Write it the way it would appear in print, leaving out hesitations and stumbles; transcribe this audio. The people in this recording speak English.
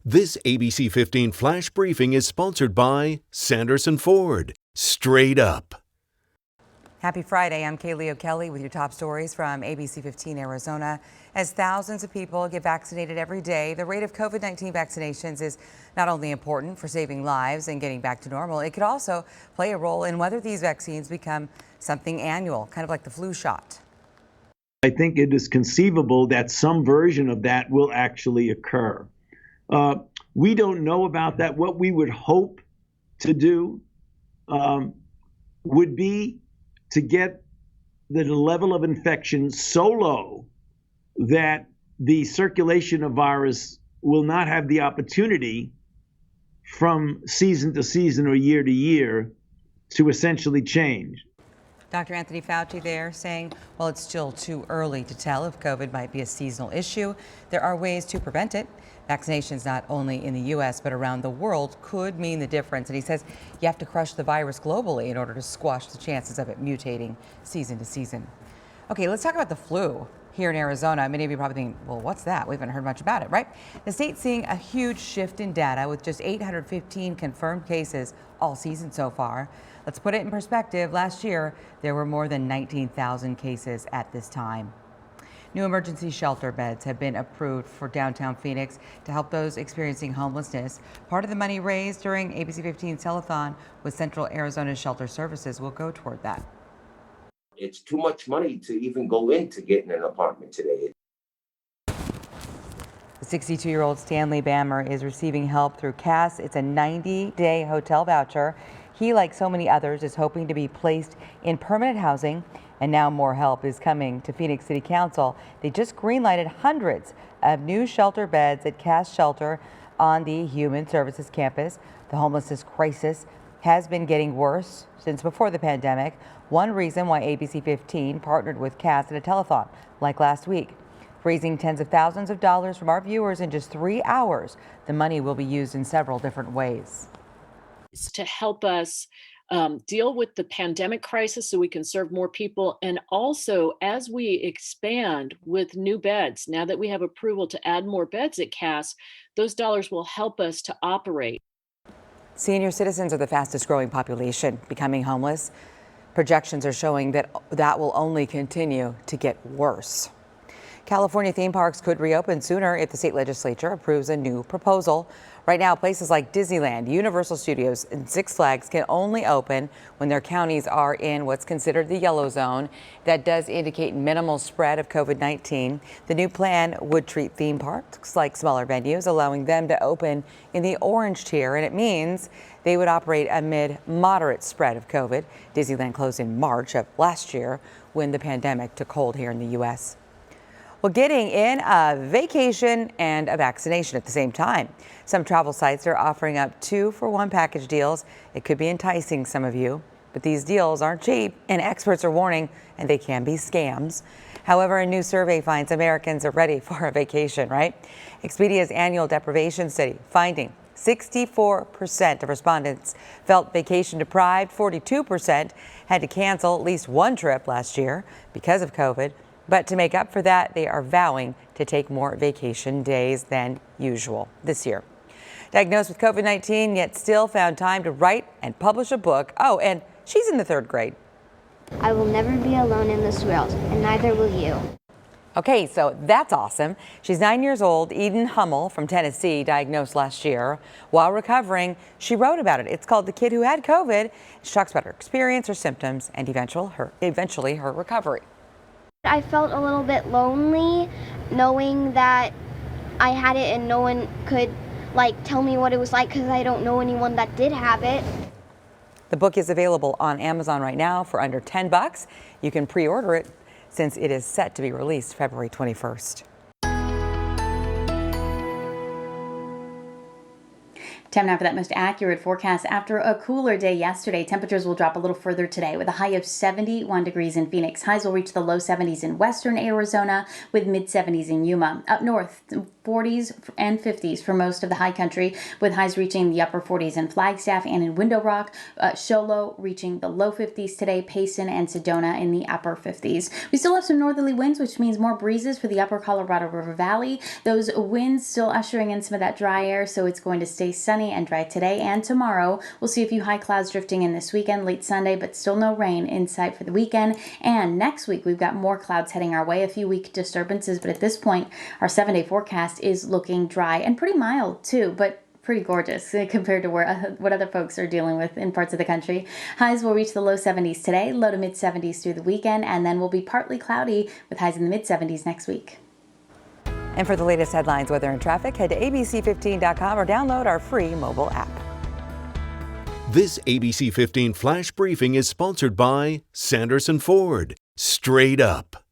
This ABC 15 Flash Briefing is sponsored by Sanderson Ford. Straight up. Happy Friday. I'm Kaylee O'Kelly with your top stories from ABC15 Arizona. As thousands of people get vaccinated every day, the rate of COVID-19 vaccinations is not only important for saving lives and getting back to normal, it could also play a role in whether these vaccines become something annual, kind of like the flu shot. I think it is conceivable that some version of that will actually occur. We don't know about that. What we would hope to do would be to get the level of infection so low that the circulation of virus will not have the opportunity from season to season or year to year to essentially change. Dr. Anthony Fauci there saying, well, it's still too early to tell if COVID might be a seasonal issue. There are ways to prevent it. Vaccinations not only in the U.S. but around the world could mean the difference. And he says you have to crush the virus globally in order to squash the chances of it mutating season to season. Okay, let's talk about the flu here in Arizona. Many of you probably think, well, what's that? We haven't heard much about it, right? The state's seeing a huge shift in data with just 815 confirmed cases all season so far. Let's put it in perspective. Last year, there were more than 19,000 cases at this time. New emergency shelter beds have been approved for downtown Phoenix to help those experiencing homelessness. Part of the money raised during ABC 15's telethon with Central Arizona Shelter Services will go toward that. It's too much money to even go into getting an apartment today. The 62-year-old Stanley Bammer is receiving help through CAS. It's a 90-day hotel voucher. He, like so many others, is hoping to be placed in permanent housing, and now more help is coming to Phoenix City Council. They just greenlighted hundreds of new shelter beds at CAS Shelter on the Human Services campus. The homelessness crisis has been getting worse since before the pandemic. One reason why ABC 15 partnered with CAS at a telethon like last week, raising tens of thousands of dollars from our viewers in just 3 hours. The money will be used in several different ways. To help us deal with the pandemic crisis so we can serve more people. And also, as we expand with new beds, now that we have approval to add more beds at CAS, those dollars will help us to operate. Senior citizens are the fastest growing population becoming homeless. Projections are showing that that will only continue to get worse. California theme parks could reopen sooner if the state legislature approves a new proposal. Right now, places like Disneyland, Universal Studios, and Six Flags can only open when their counties are in what's considered the yellow zone. That does indicate minimal spread of COVID-19. The new plan would treat theme parks like smaller venues, allowing them to open in the orange tier, and it means they would operate amid moderate spread of COVID. Disneyland closed in March of last year when the pandemic took hold here in the U.S. Well, getting in a vacation and a vaccination at the same time. Some travel sites are offering up 2-for-1 package deals. It could be enticing some of you, but these deals aren't cheap, and experts are warning, and they can be scams. However, a new survey finds Americans are ready for a vacation, right? Expedia's annual deprivation study finding 64% of respondents felt vacation deprived. 42% had to cancel at least one trip last year because of COVID. But to make up for that, they are vowing to take more vacation days than usual this year. Diagnosed with COVID-19, yet still found time to write and publish a book. Oh, and she's in the 3rd grade. I will never be alone in this world, and neither will you. Okay, so that's awesome. She's 9 years old. Eden Hummel from Tennessee, diagnosed last year. While recovering, she wrote about it. It's called The Kid Who Had COVID. She talks about her experience, her symptoms, and eventually her recovery. I felt a little bit lonely knowing that I had it and no one could tell me what it was like because I don't know anyone that did have it. The book is available on Amazon right now for under $10. You can pre-order it since it is set to be released February 21st. Time now for that most accurate forecast. After a cooler day yesterday, temperatures will drop a little further today with a high of 71 degrees in Phoenix. Highs will reach the low 70s in western Arizona with mid 70s in Yuma. Up north, 40s and 50s for most of the high country, with highs reaching the upper 40s in Flagstaff and in Window Rock. Show Low reaching the low 50s today. Payson and Sedona in the upper 50s. We still have some northerly winds, which means more breezes for the upper Colorado River Valley. Those winds still ushering in some of that dry air, so it's going to stay sunny and dry today and tomorrow. We'll see a few high clouds drifting in this weekend, late Sunday, but still no rain in sight for the weekend. And next week, we've got more clouds heading our way, a few weak disturbances, but at this point, our 7-day forecast is looking dry and pretty mild too, but pretty gorgeous compared to what other folks are dealing with in parts of the country. Highs will reach the low 70s today, low to mid 70s through the weekend, and then will be partly cloudy with highs in the mid 70s next week. And for the latest headlines, weather, and traffic, head to ABC15.com or download our free mobile app. This ABC 15 Flash Briefing is sponsored by Sanderson Ford. Straight up.